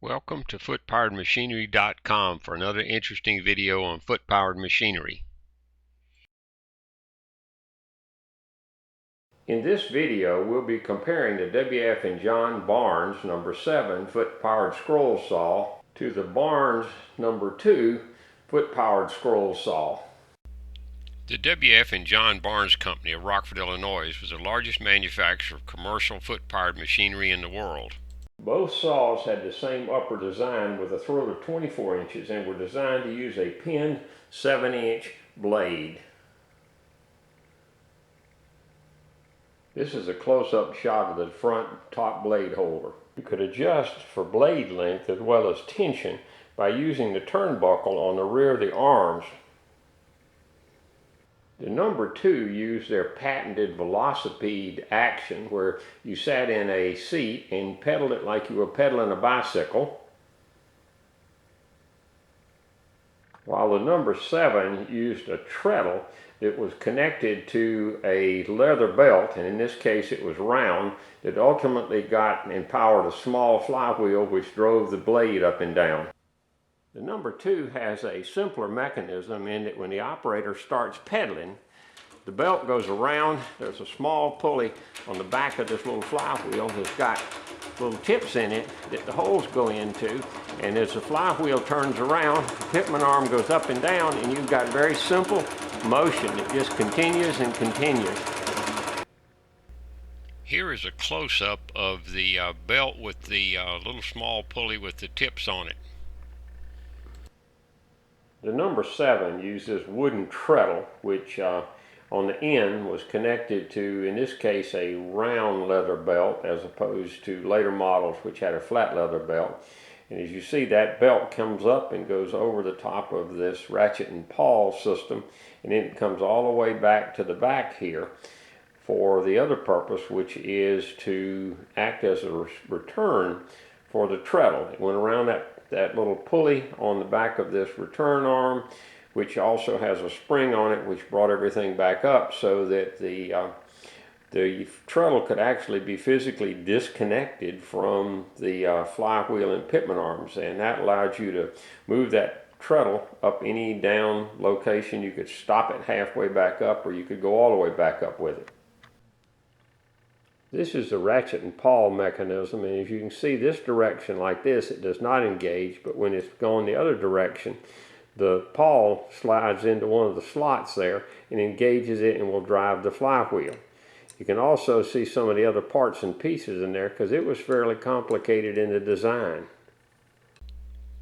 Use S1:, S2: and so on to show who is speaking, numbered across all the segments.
S1: Welcome to footpoweredmachinery.com for another interesting video on foot-powered machinery. In this video, we'll be comparing the W.F. and John Barnes number 7 foot-powered scroll saw to the Barnes number 2 foot-powered scroll saw. The W.F. and John Barnes Company of Rockford, Illinois was the largest manufacturer of commercial foot-powered machinery in the world. Both saws had the same upper design with a throat of 24 inches and were designed to use a pinned 7-inch blade. This is a close-up shot of the front top blade holder. You could adjust for blade length as well as tension by using the turnbuckle on the rear of the arms. The number 2 used their patented velocipede action, where you sat in a seat and pedaled it like you were pedaling a bicycle, while the number 7 used a treadle that was connected to a leather belt, and in this case it was round, that ultimately got and powered a small flywheel which drove the blade up and down. The number 2 has a simpler mechanism in that when the operator starts pedaling, the belt goes around. There's a small pulley on the back of this little flywheel that's got little tips in it that the holes go into, and as the flywheel turns around, the pitman arm goes up and down, and you've got very simple motion that just continues and continues. Here is a close-up of the belt with the little small pulley with the tips on it. The number 7 used this wooden treadle, which on the end was connected to, in this case, a round leather belt as opposed to later models which had a flat leather belt. And as you see, that belt comes up and goes over the top of this ratchet and pawl system, and then it comes all the way back to the back here for the other purpose, which is to act as a return for the treadle. It went around that little pulley on the back of this return arm, which also has a spring on it which brought everything back up so that the treadle could actually be physically disconnected from the flywheel and pitman arms, and that allowed you to move that treadle up any down location. You could stop it halfway back up, or you could go all the way back up with it. This is the ratchet and pawl mechanism, and as you can see, this direction like this, it does not engage, but when it's going the other direction, the pawl slides into one of the slots there and engages it and will drive the flywheel. You can also see some of the other parts and pieces in there because it was fairly complicated in the design.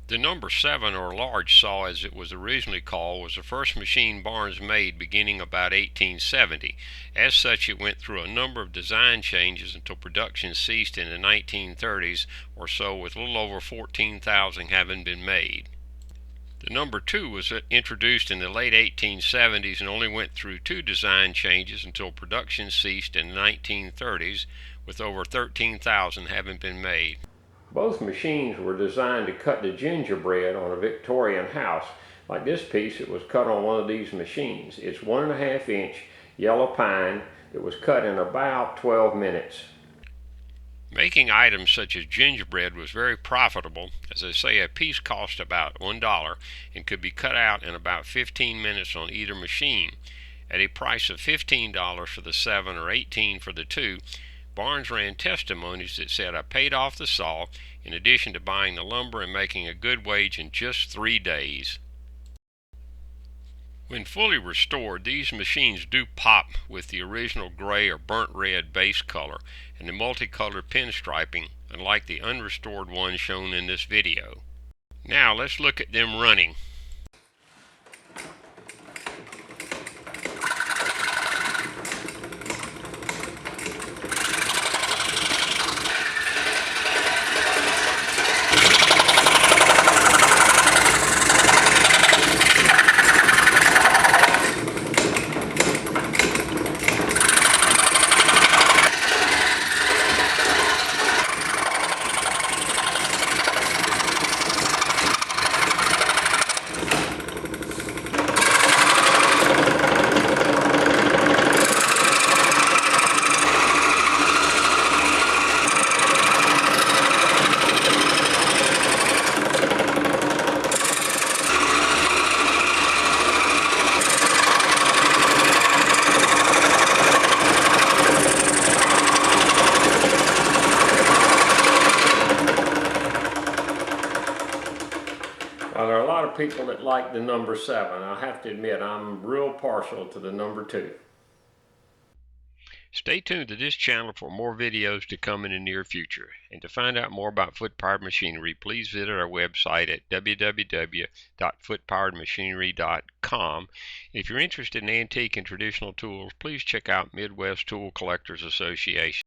S1: The number 7, or large saw as it was originally called, was the first machine Barnes made beginning about 1870. As such, it went through a number of design changes until production ceased in the 1930s or so, with a little over 14,000 having been made. The number 2 was introduced in the late 1870s and only went through 2 design changes until production ceased in the 1930s, with over 13,000 having been made. Both machines were designed to cut the gingerbread on a Victorian house. Like this piece, it was cut on one of these machines. It's 1.5-inch yellow pine. It was cut in about 12 minutes. Making items such as gingerbread was very profitable, as they say a piece cost about $1 and could be cut out in about 15 minutes on either machine. At a price of $15 for the 7 or $18 for the 2, Barnes ran testimonies that said, "I paid off the saw in addition to buying the lumber and making a good wage in just 3 days." When fully restored, these machines do pop with the original gray or burnt red base color and the multicolored pinstriping, unlike the unrestored ones shown in this video. Now let's look at them running. people that like the number 7. I have to admit, I'm real partial to the number 2.
S2: Stay tuned to this channel for more videos to come in the near future. And to find out more about foot-powered machinery, please visit our website at www.footpoweredmachinery.com. If you're interested in antique and traditional tools, please check out Midwest Tool Collectors Association.